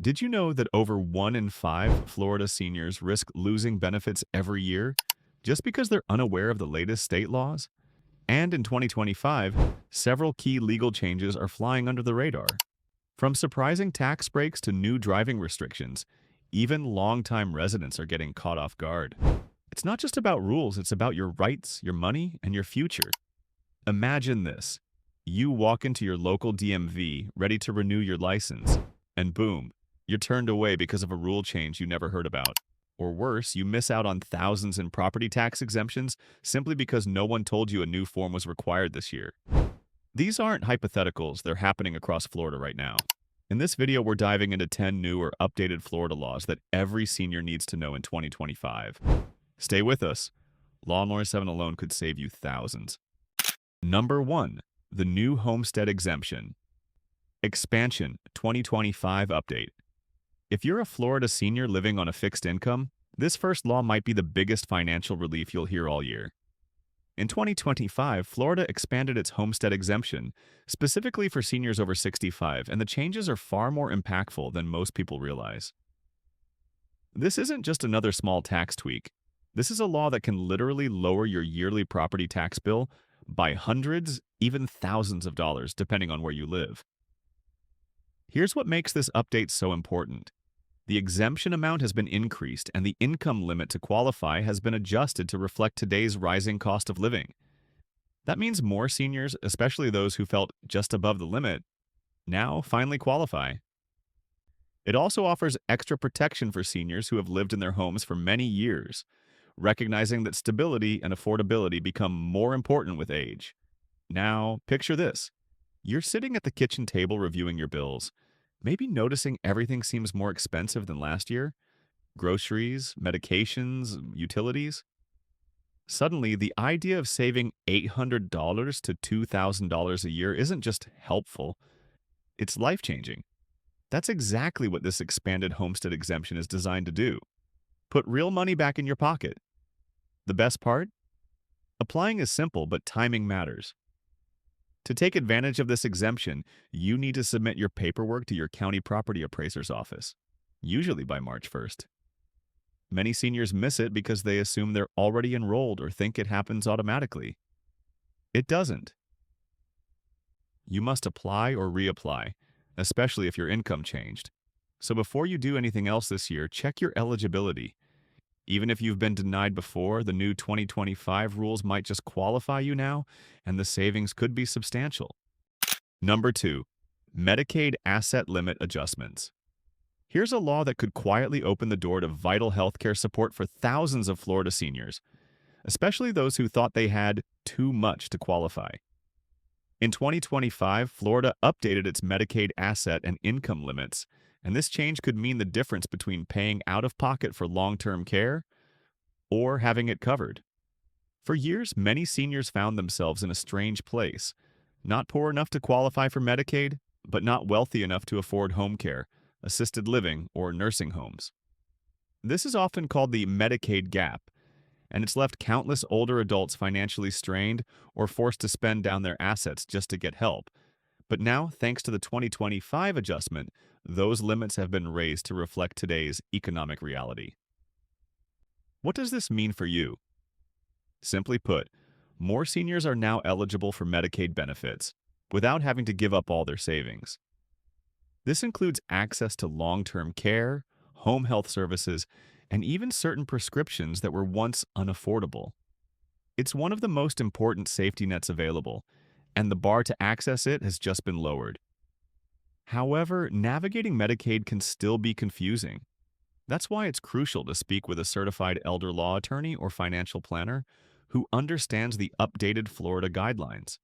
Did you know that over 1 in 5 Florida seniors risk losing benefits every year just because they're unaware of the latest state laws? And in 2025, several key legal changes are flying under the radar. From surprising tax breaks to new driving restrictions, even longtime residents are getting caught off guard. It's not just about rules, it's about your rights, your money, and your future. Imagine this. You walk into your local DMV ready to renew your license, and boom, you're turned away because of a rule change you never heard about. Or worse, you miss out on thousands in property tax exemptions simply because no one told you a new form was required this year. These aren't hypotheticals, they're happening across Florida right now. In this video, we're diving into 10 new or updated Florida laws that every senior needs to know in 2025. Stay with us. Law 7 alone could save you thousands. Number 1. The new homestead exemption. Expansion 2025 update. If you're a Florida senior living on a fixed income, this first law might be the biggest financial relief you'll hear all year. In 2025, Florida expanded its homestead exemption, specifically for seniors over 65, and the changes are far more impactful than most people realize. This isn't just another small tax tweak. This is a law that can literally lower your yearly property tax bill by hundreds, even thousands of dollars, depending on where you live. Here's what makes this update so important. The exemption amount has been increased, and the income limit to qualify has been adjusted to reflect today's rising cost of living. That means more seniors, especially those who felt just above the limit, now finally qualify. It also offers extra protection for seniors who have lived in their homes for many years, recognizing that stability and affordability become more important with age. Now, picture this. You're sitting at the kitchen table reviewing your bills, maybe noticing everything seems more expensive than last year. Groceries, medications, utilities. Suddenly, the idea of saving $800 to $2,000 a year isn't just helpful, it's life-changing. That's exactly what this expanded homestead exemption is designed to do. Put real money back in your pocket. The best part? Applying is simple, but timing matters. To take advantage of this exemption, you need to submit your paperwork to your county property appraiser's office, usually by March 1st. Many seniors miss it because they assume they're already enrolled or think it happens automatically. It doesn't. You must apply or reapply, especially if your income changed. So before you do anything else this year, check your eligibility. Even if you've been denied before, the new 2025 rules might just qualify you now, and the savings could be substantial. Number 2. Medicaid asset limit adjustments. Here's a law that could quietly open the door to vital healthcare support for thousands of Florida seniors, especially those who thought they had too much to qualify. In 2025, Florida updated its Medicaid asset and income limits, and this change could mean the difference between paying out of pocket for long-term care or having it covered. For years, many seniors found themselves in a strange place, not poor enough to qualify for Medicaid, but not wealthy enough to afford home care, assisted living, or nursing homes. This is often called the Medicaid gap, and it's left countless older adults financially strained or forced to spend down their assets just to get help. But now, thanks to the 2025 adjustment, those limits have been raised to reflect today's economic reality. What does this mean for you? Simply put, more seniors are now eligible for Medicaid benefits without having to give up all their savings. This includes access to long-term care, home health services, and even certain prescriptions that were once unaffordable. It's one of the most important safety nets available, and the bar to access it has just been lowered. However, navigating Medicaid can still be confusing. That's why it's crucial to speak with a certified elder law attorney or financial planner who understands the updated Florida guidelines.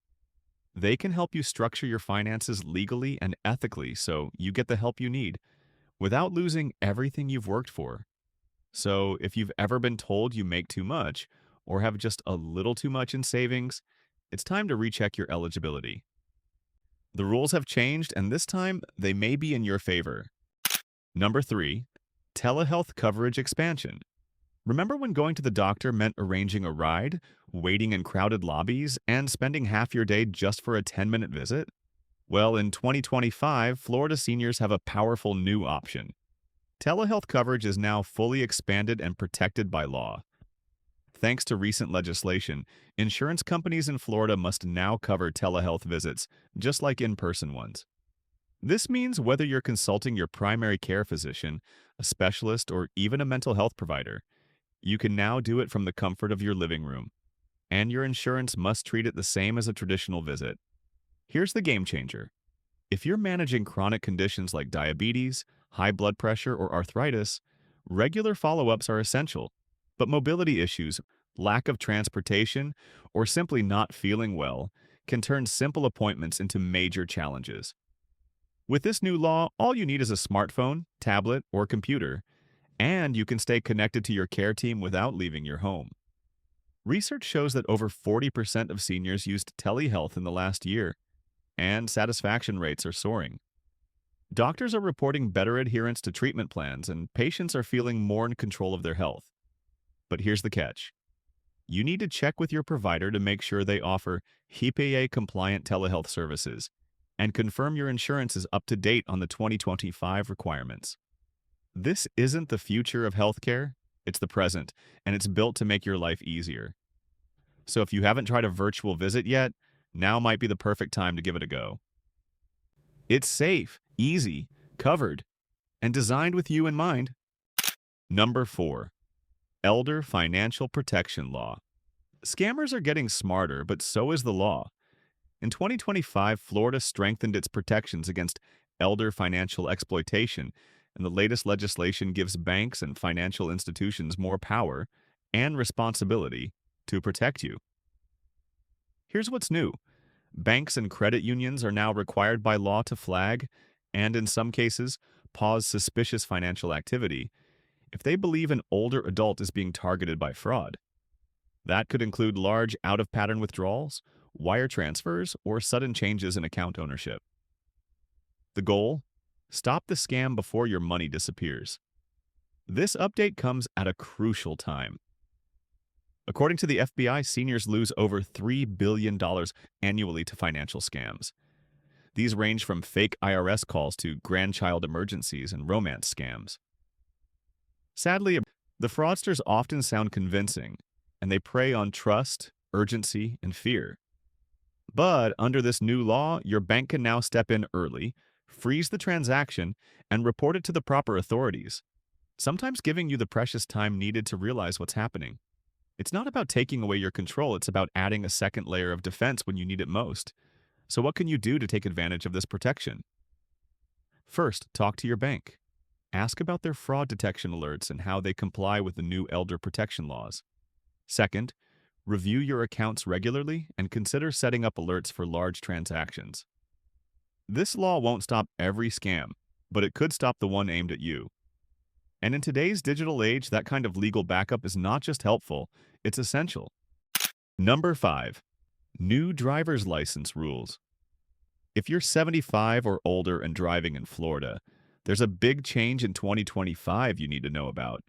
They can help you structure your finances legally and ethically so you get the help you need without losing everything you've worked for. So, if you've ever been told you make too much or have just a little too much in savings, it's time to recheck your eligibility. The rules have changed, and this time they may be in your favor. Number 3. Telehealth coverage expansion. Remember when going to the doctor meant arranging a ride, waiting in crowded lobbies, and spending half your day just for a 10-minute visit? Well, in 2025, Florida seniors have a powerful new option. Telehealth coverage is now fully expanded and protected by law. Thanks to recent legislation, insurance companies in Florida must now cover telehealth visits, just like in-person ones. This means whether you're consulting your primary care physician, a specialist, or even a mental health provider, you can now do it from the comfort of your living room. And your insurance must treat it the same as a traditional visit. Here's the game changer. If you're managing chronic conditions like diabetes, high blood pressure, or arthritis, regular follow-ups are essential. But mobility issues, lack of transportation, or simply not feeling well can turn simple appointments into major challenges. With this new law, all you need is a smartphone, tablet, or computer, and you can stay connected to your care team without leaving your home. Research shows that over 40% of seniors used telehealth in the last year, and satisfaction rates are soaring. Doctors are reporting better adherence to treatment plans, and patients are feeling more in control of their health. But here's the catch. You need to check with your provider to make sure they offer HIPAA-compliant telehealth services and confirm your insurance is up to date on the 2025 requirements. This isn't the future of healthcare, it's the present, and it's built to make your life easier. So if you haven't tried a virtual visit yet, now might be the perfect time to give it a go. It's safe, easy, covered, and designed with you in mind. Number 4. Elder Financial Protection Law. Scammers are getting smarter, but so is the law. In 2025, Florida strengthened its protections against elder financial exploitation, and the latest legislation gives banks and financial institutions more power and responsibility to protect you. Here's what's new. Banks and credit unions are now required by law to flag, and in some cases, pause suspicious financial activity if they believe an older adult is being targeted by fraud. That could include large out-of-pattern withdrawals, wire transfers, or sudden changes in account ownership. The goal? Stop the scam before your money disappears. This update comes at a crucial time. According to the FBI, seniors lose over $3 billion annually to financial scams. These range from fake IRS calls to grandchild emergencies and romance scams. Sadly, the fraudsters often sound convincing, and they prey on trust, urgency, and fear. But under this new law, your bank can now step in early, freeze the transaction, and report it to the proper authorities, sometimes giving you the precious time needed to realize what's happening. It's not about taking away your control, it's about adding a second layer of defense when you need it most. So what can you do to take advantage of this protection? First, talk to your bank. Ask about their fraud detection alerts and how they comply with the new elder protection laws. Second, review your accounts regularly and consider setting up alerts for large transactions. This law won't stop every scam, but it could stop the one aimed at you. And in today's digital age, that kind of legal backup is not just helpful, it's essential. Number 5. New driver's license rules. If you're 75 or older and driving in Florida, there's a big change in 2025 you need to know about.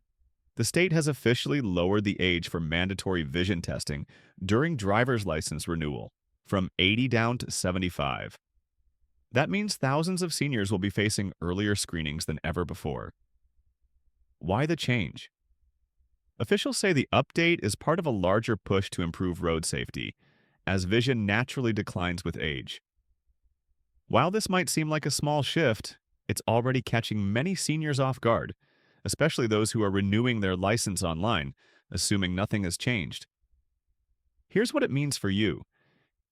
The state has officially lowered the age for mandatory vision testing during driver's license renewal from 80 down to 75. That means thousands of seniors will be facing earlier screenings than ever before. Why the change? Officials say the update is part of a larger push to improve road safety, as vision naturally declines with age. While this might seem like a small shift, it's already catching many seniors off guard, especially those who are renewing their license online, assuming nothing has changed. Here's what it means for you.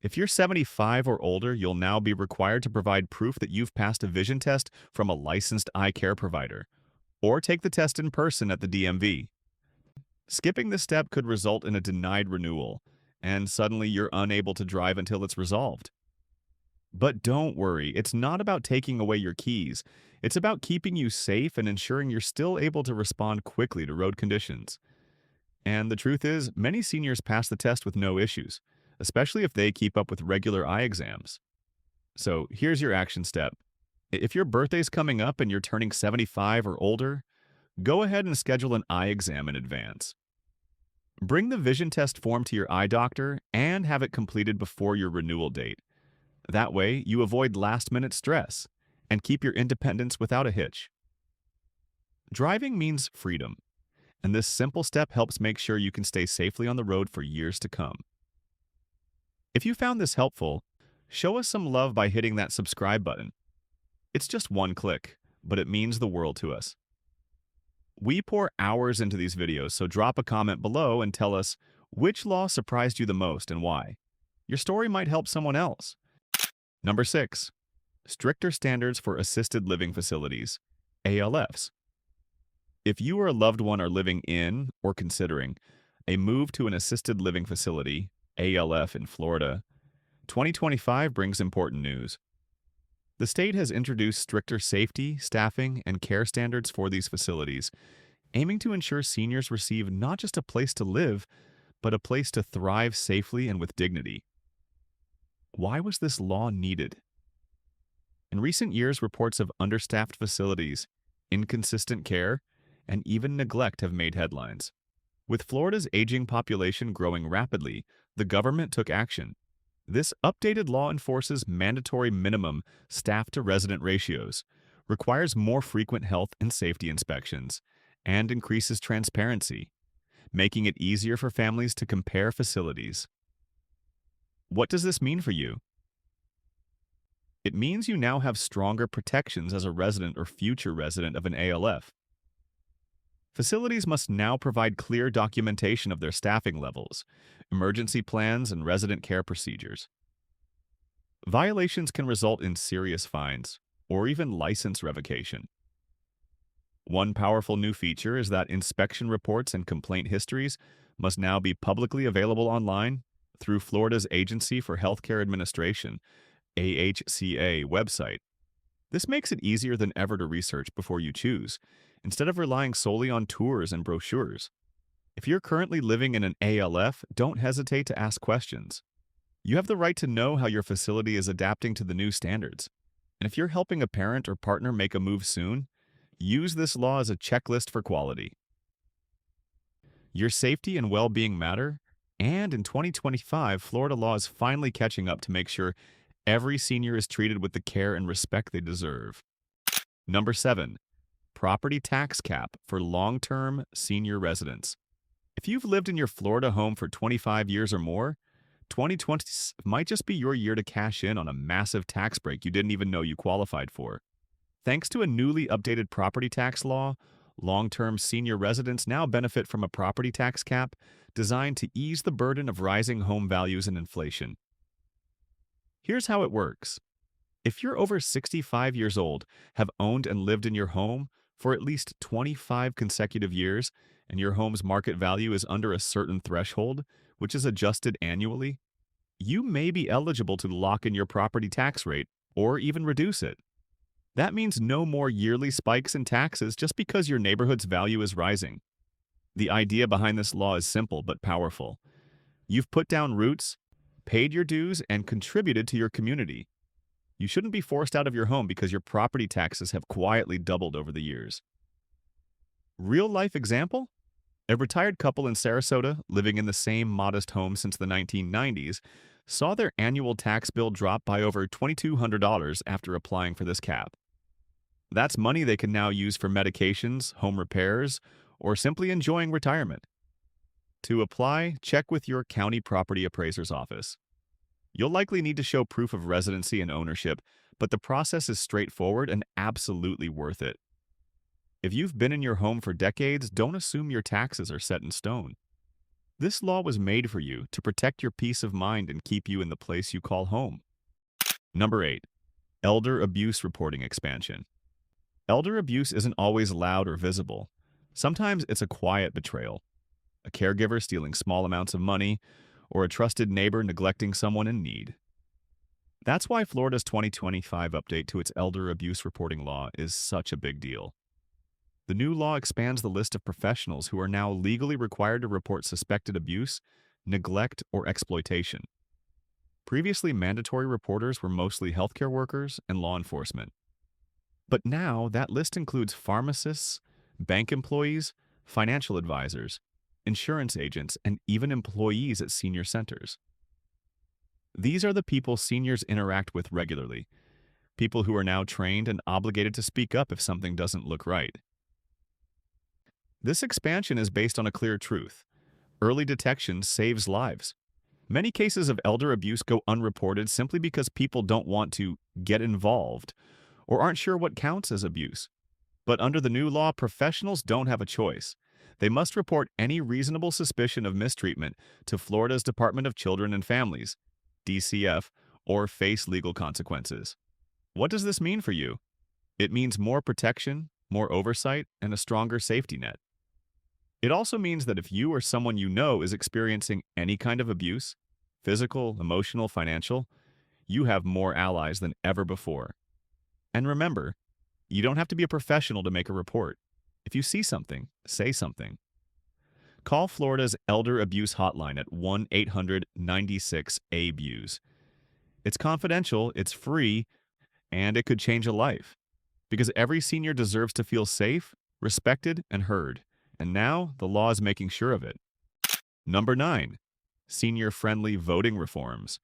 If you're 75 or older, you'll now be required to provide proof that you've passed a vision test from a licensed eye care provider, or take the test in person at the DMV. Skipping this step could result in a denied renewal, and suddenly you're unable to drive until it's resolved. But don't worry, it's not about taking away your keys. It's about keeping you safe and ensuring you're still able to respond quickly to road conditions. And the truth is, many seniors pass the test with no issues, especially if they keep up with regular eye exams. So here's your action step. If your birthday's coming up and you're turning 75 or older, go ahead and schedule an eye exam in advance. Bring the vision test form to your eye doctor and have it completed before your renewal date. That way, you avoid last-minute stress and keep your independence without a hitch. Driving means freedom, and this simple step helps make sure you can stay safely on the road for years to come. If you found this helpful, show us some love by hitting that subscribe button. It's just one click, but it means the world to us. We pour hours into these videos, so drop a comment below and tell us which law surprised you the most and why. Your story might help someone else. Number 6. Stricter standards for assisted living facilities, ALFs. If you or a loved one are living in or considering a move to an assisted living facility, ALF in Florida, 2025 brings important news. The state has introduced stricter safety, staffing, and care standards for these facilities, aiming to ensure seniors receive not just a place to live, but a place to thrive safely and with dignity. Why was this law needed? In recent years, reports of understaffed facilities, inconsistent care, and even neglect have made headlines. With Florida's aging population growing rapidly, the government took action. This updated law enforces mandatory minimum staff-to-resident ratios, requires more frequent health and safety inspections, and increases transparency, making it easier for families to compare facilities. What does this mean for you? It means you now have stronger protections as a resident or future resident of an ALF. Facilities must now provide clear documentation of their staffing levels, emergency plans, and resident care procedures. Violations can result in serious fines or even license revocation. One powerful new feature is that inspection reports and complaint histories must now be publicly available online through Florida's Agency for Healthcare Administration, AHCA website. This makes it easier than ever to research before you choose, instead of relying solely on tours and brochures. If you're currently living in an ALF, don't hesitate to ask questions. You have the right to know how your facility is adapting to the new standards. And if you're helping a parent or partner make a move soon, use this law as a checklist for quality. Your safety and well-being matter, and in 2025, Florida law is finally catching up to make sure every senior is treated with the care and respect they deserve. Number 7. Property tax cap for long-term senior residents. If you've lived in your Florida home for 25 years or more, 2020 might just be your year to cash in on a massive tax break you didn't even know you qualified for. Thanks to a newly updated property tax law, long-term senior residents now benefit from a property tax cap designed to ease the burden of rising home values and inflation. Here's how it works. If you're over 65 years old, have owned and lived in your home for at least 25 consecutive years, and your home's market value is under a certain threshold, which is adjusted annually, you may be eligible to lock in your property tax rate or even reduce it. That means no more yearly spikes in taxes just because your neighborhood's value is rising. The idea behind this law is simple but powerful. You've put down roots, paid your dues, and contributed to your community. You shouldn't be forced out of your home because your property taxes have quietly doubled over the years. Real-life example? A retired couple in Sarasota, living in the same modest home since the 1990s, saw their annual tax bill drop by over $2,200 after applying for this cap. That's money they can now use for medications, home repairs, or simply enjoying retirement. To apply, check with your county property appraiser's office. You'll likely need to show proof of residency and ownership, but the process is straightforward and absolutely worth it. If you've been in your home for decades, don't assume your taxes are set in stone. This law was made for you to protect your peace of mind and keep you in the place you call home. Number 8. Elder abuse reporting expansion. Elder abuse isn't always loud or visible. Sometimes it's a quiet betrayal. A caregiver stealing small amounts of money, or a trusted neighbor neglecting someone in need. That's why Florida's 2025 update to its elder abuse reporting law is such a big deal. The new law expands the list of professionals who are now legally required to report suspected abuse, neglect, or exploitation. Previously, mandatory reporters were mostly healthcare workers and law enforcement. But now, that list includes pharmacists, bank employees, financial advisors, insurance agents, and even employees at senior centers. These are the people seniors interact with regularly, people who are now trained and obligated to speak up if something doesn't look right. This expansion is based on a clear truth. Early detection saves lives. Many cases of elder abuse go unreported simply because people don't want to get involved or aren't sure what counts as abuse. But under the new law, professionals don't have a choice. They must report any reasonable suspicion of mistreatment to Florida's Department of Children and Families, DCF, or face legal consequences. What does this mean for you? It means more protection, more oversight, and a stronger safety net. It also means that if you or someone you know is experiencing any kind of abuse, physical, emotional, financial, you have more allies than ever before. And remember, you don't have to be a professional to make a report. If you see something, say something. Call Florida's Elder Abuse Hotline at 1-800-96-ABUSE. It's confidential, it's free, and it could change a life. Because every senior deserves to feel safe, respected, and heard. And now, the law is making sure of it. Number 9. Senior-friendly voting reforms.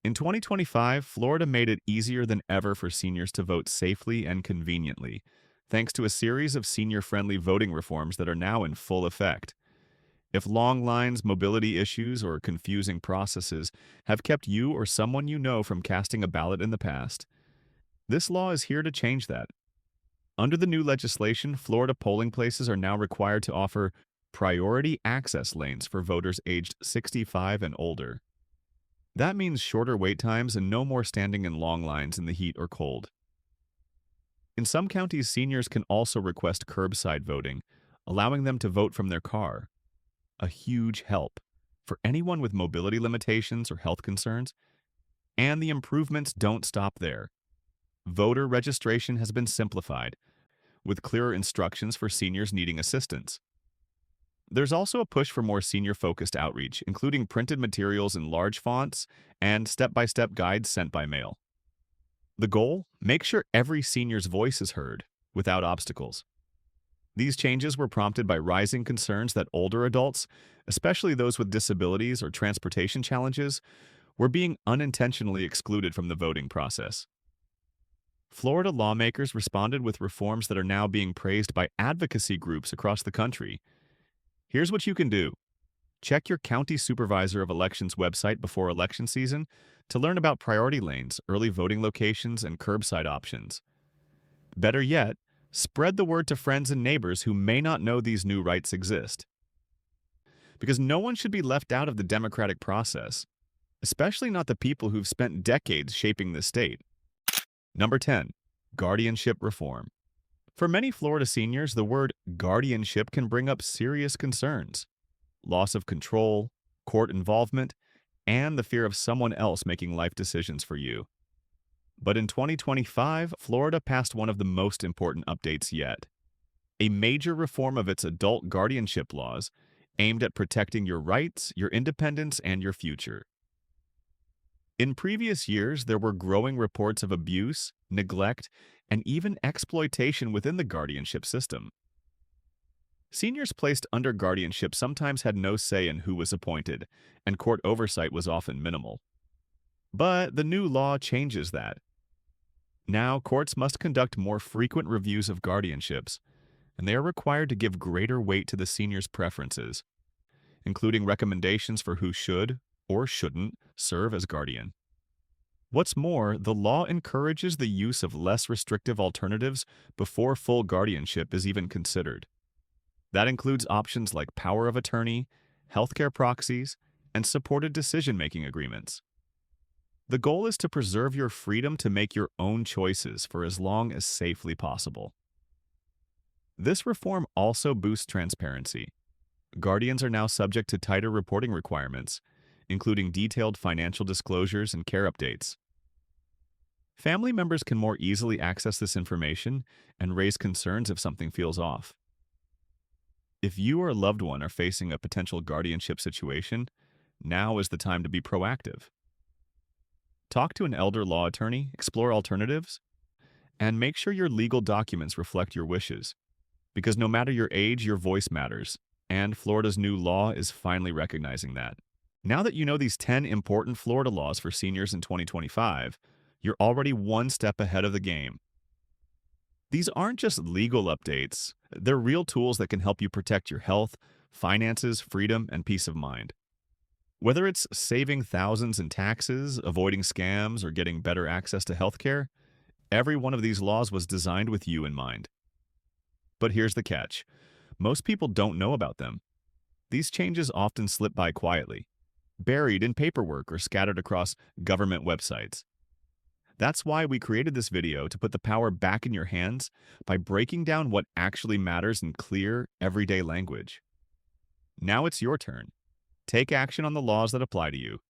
In 2025, Florida made it easier than ever for seniors to vote safely and conveniently, thanks to a series of senior-friendly voting reforms that are now in full effect. If long lines, mobility issues, or confusing processes have kept you or someone you know from casting a ballot in the past, this law is here to change that. Under the new legislation, Florida polling places are now required to offer priority access lanes for voters aged 65 and older. That means shorter wait times and no more standing in long lines in the heat or cold. In some counties, seniors can also request curbside voting, allowing them to vote from their car. A huge help for anyone with mobility limitations or health concerns. And the improvements don't stop there. Voter registration has been simplified, with clearer instructions for seniors needing assistance. There's also a push for more senior-focused outreach, including printed materials in large fonts and step-by-step guides sent by mail. The goal? Make sure every senior's voice is heard, without obstacles. These changes were prompted by rising concerns that older adults, especially those with disabilities or transportation challenges, were being unintentionally excluded from the voting process. Florida lawmakers responded with reforms that are now being praised by advocacy groups across the country. Here's what you can do. Check your County Supervisor of Elections website before election season to learn about priority lanes, early voting locations, and curbside options. Better yet, spread the word to friends and neighbors who may not know these new rights exist. Because no one should be left out of the democratic process, especially not the people who've spent decades shaping the state. Number 10. Guardianship reform. For many Florida seniors, the word guardianship can bring up serious concerns. Loss of control, court involvement, and the fear of someone else making life decisions for you. But in 2025, Florida passed one of the most important updates yet. A major reform of its adult guardianship laws aimed at protecting your rights, your independence, and your future. In previous years, there were growing reports of abuse, neglect, and even exploitation within the guardianship system. Seniors placed under guardianship sometimes had no say in who was appointed, and court oversight was often minimal. But the new law changes that. Now, courts must conduct more frequent reviews of guardianships, and they are required to give greater weight to the senior's preferences, including recommendations for who should or shouldn't serve as guardian. What's more, the law encourages the use of less restrictive alternatives before full guardianship is even considered. That includes options like power of attorney, healthcare proxies, and supported decision-making agreements. The goal is to preserve your freedom to make your own choices for as long as safely possible. This reform also boosts transparency. Guardians are now subject to tighter reporting requirements, including detailed financial disclosures and care updates. Family members can more easily access this information and raise concerns if something feels off. If you or a loved one are facing a potential guardianship situation, now is the time to be proactive. Talk to an elder law attorney, explore alternatives, and make sure your legal documents reflect your wishes. Because no matter your age, your voice matters, and Florida's new law is finally recognizing that. Now that you know these 10 important Florida laws for seniors in 2025, you're already one step ahead of the game. These aren't just legal updates, they're real tools that can help you protect your health, finances, freedom, and peace of mind. Whether it's saving thousands in taxes, avoiding scams, or getting better access to healthcare, every one of these laws was designed with you in mind. But here's the catch. Most people don't know about them. These changes often slip by quietly, buried in paperwork or scattered across government websites. That's why we created this video to put the power back in your hands by breaking down what actually matters in clear, everyday language. Now it's your turn. Take action on the laws that apply to you.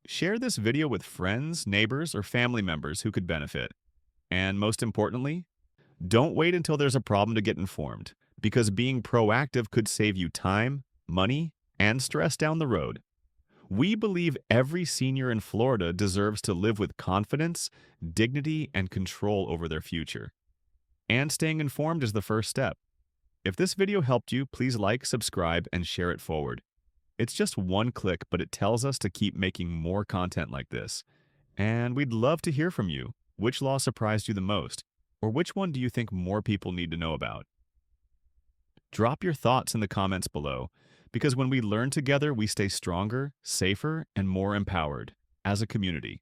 Share this video with friends, neighbors, or family members who could benefit. And most importantly, don't wait until there's a problem to get informed, because being proactive could save you time, money, and stress down the road. We believe every senior in Florida deserves to live with confidence, dignity, and control over their future. And staying informed is the first step. If this video helped you, please like, subscribe, and share it forward. It's just one click, but it tells us to keep making more content like this. And we'd love to hear from you. Which law surprised you the most? Or which one do you think more people need to know about? Drop your thoughts in the comments below, because when we learn together, we stay stronger, safer, and more empowered as a community.